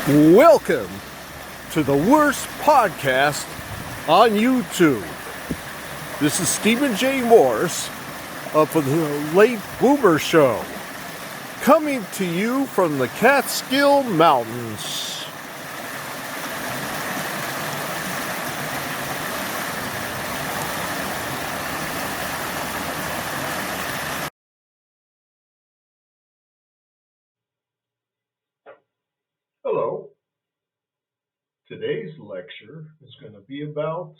Welcome to the worst podcast on YouTube. This is Stephen J. Morris of the Late Boomer Show, coming to you from the Catskill Mountains. Hello. Today's lecture is going to be about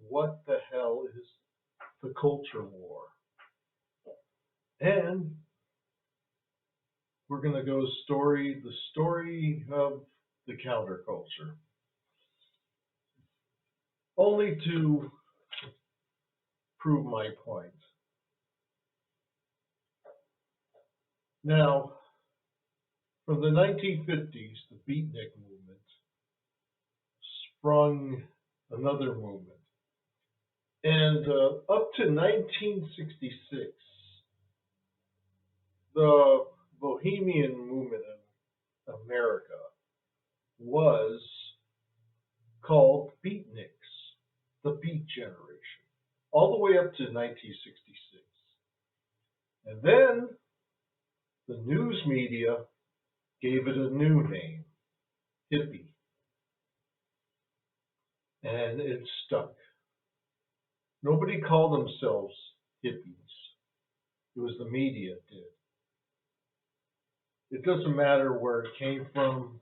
what the hell is the culture war. And we're going to go the story of the counterculture. Only to prove my point. Now, from the 1950s, the beatnik movement sprung another movement. And up to 1966, the Bohemian movement in America was called beatniks, the Beat Generation, all the way up to 1966. And then the news media gave it a new name, hippie. And it stuck. Nobody called themselves hippies. It was the media did. It doesn't matter where it came from.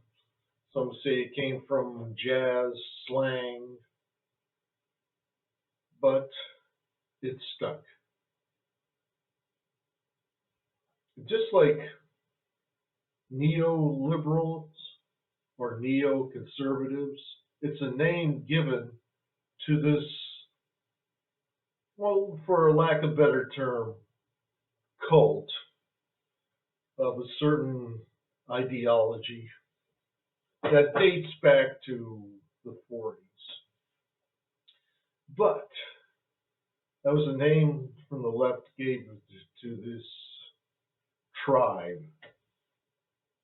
Some say it came from jazz, slang, but it stuck. Just like neoliberals or neoconservatives, it's a name given to this, well, for a lack of a better term, cult of a certain ideology that dates back to the 40s. But that was a name from the left gave to this tribe.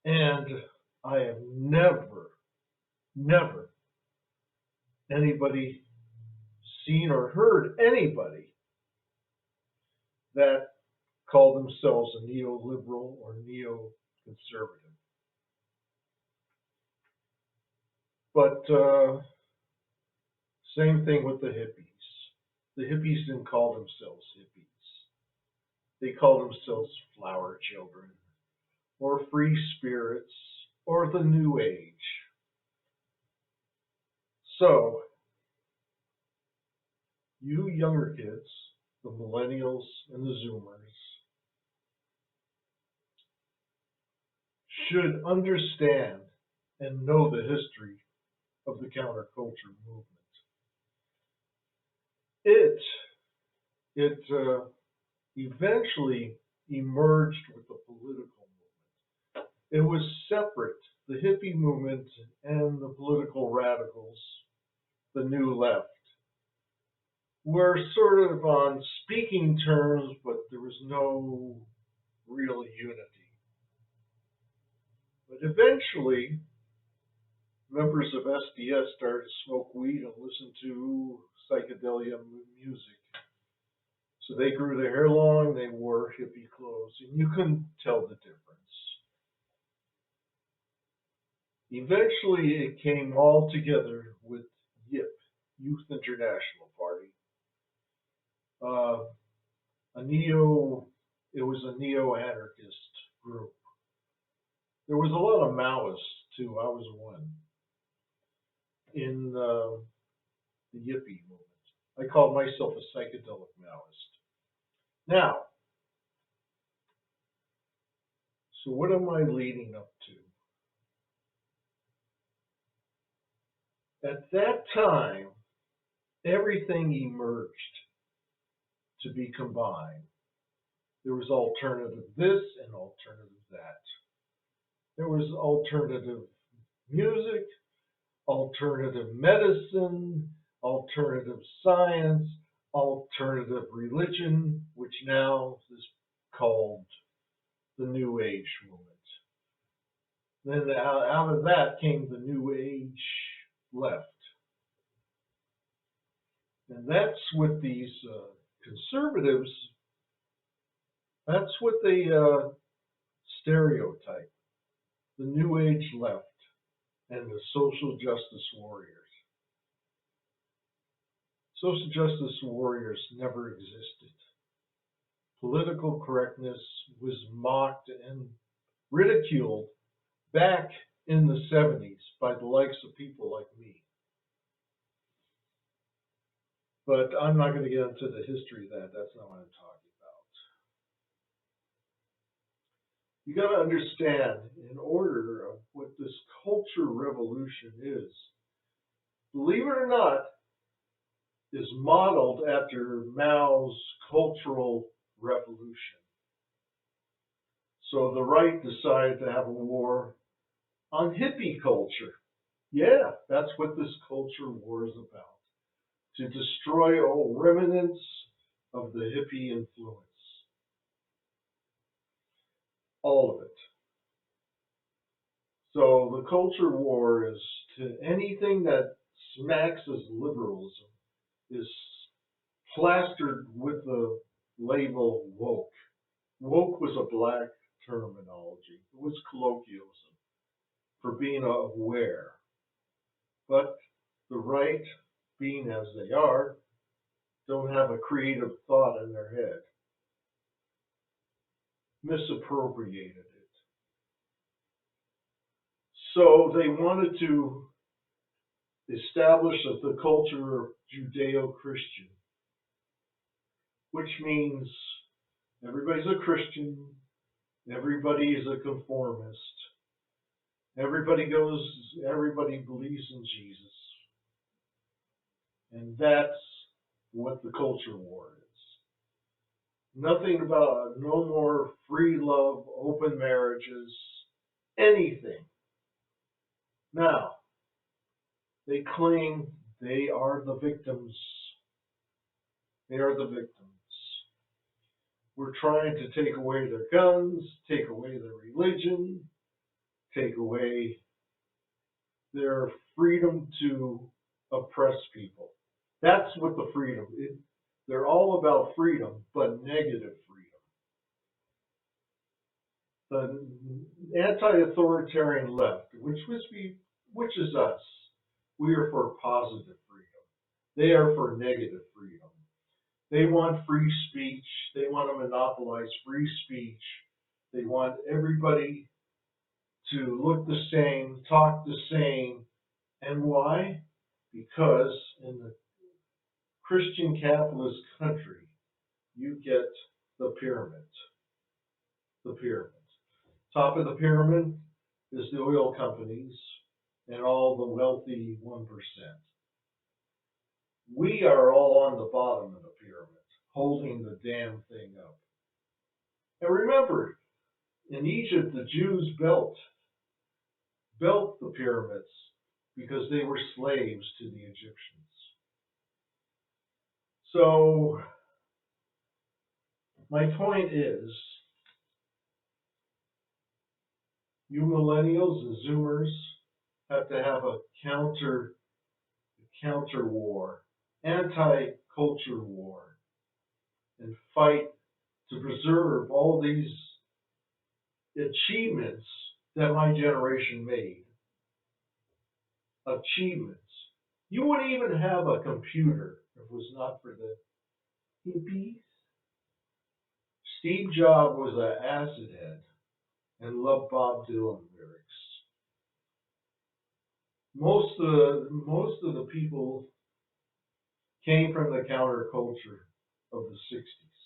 And I have never anybody seen or heard anybody that called themselves a neoliberal or neoconservative. But same thing with the hippies. The hippies didn't call themselves hippies. They called themselves flower children, or free spirits, or the new age. So, you younger kids, the millennials and the zoomers, should understand and know the history of the counterculture movement. It eventually emerged with the political movement. It was separate. The hippie movement and the political radicals, the new left, were sort of on speaking terms, but there was no real unity. But eventually, members of SDS started to smoke weed and listen to psychedelia music. So they grew their hair long, they wore hippie clothes, and you couldn't tell the difference. Eventually, it came all together with YIP, Youth International Party. It was a neo-anarchist group. There was a lot of Maoists too. I was one in the Yippie movement. I called myself a psychedelic Maoist. Now, so what am I leading up to? At that time, everything emerged to be combined. There was alternative this and alternative that. There was alternative music, alternative medicine, alternative science, alternative religion, which now is called the New Age movement. Then out of that came the New Age left. And that's what these conservatives, that's what they stereotype. The New Age left and the social justice warriors. Social justice warriors never existed. Political correctness was mocked and ridiculed back in the 70s by the likes of people like me. But I'm not going to get into the history of that. That's not what I'm talking about. You got to understand, in order of what this culture revolution is, believe it or not, is modeled after Mao's Cultural Revolution. So the right decided to have a war on hippie culture. Yeah, that's what this culture war is about. To destroy all remnants of the hippie influence. All of it. So the culture war is to anything that smacks as liberalism is plastered with the label woke. Woke was a black terminology. It was colloquialism for being aware. But the right, being as they are, don't have a creative thought in their head. Misappropriated it. So they wanted to establish the culture of Judeo-Christian, which means everybody's a Christian, everybody is a conformist, everybody believes in Jesus. And that's what the culture war is. Nothing about no more free love, open marriages, anything. Now, they claim they are the victims. They are the victims. We're trying to take away their guns, take away their religion, take away their freedom to oppress people. That's what the freedom is. They're all about freedom, but negative freedom. The anti-authoritarian left, which is us, we are for positive freedom. They are for negative freedom. They want free speech. They want to monopolize free speech. They want everybody to look the same, talk the same. And why? Because in the Christian capitalist country, you get the pyramid. The pyramid. Top of the pyramid is the oil companies and all the wealthy 1%. We are all on the bottom of the pyramid, holding the damn thing up. And remember, in Egypt, the Jews built the pyramids because they were slaves to the Egyptians. So, my point is, you millennials and Zoomers have to have a counter war, anti-culture war, and fight to preserve all these achievements that my generation made. Achievements. You wouldn't even have a computer if it was not for the hippies. Steve Jobs was an acid head and loved Bob Dylan lyrics. Most of the people came from the counterculture of the 60s.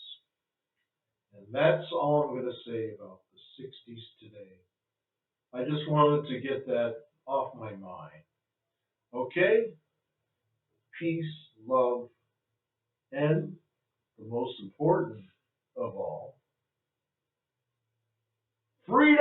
And that's all I'm going to say about the 60s today. I just wanted to get that off my mind. Okay? Peace, love, and the most important of all, freedom!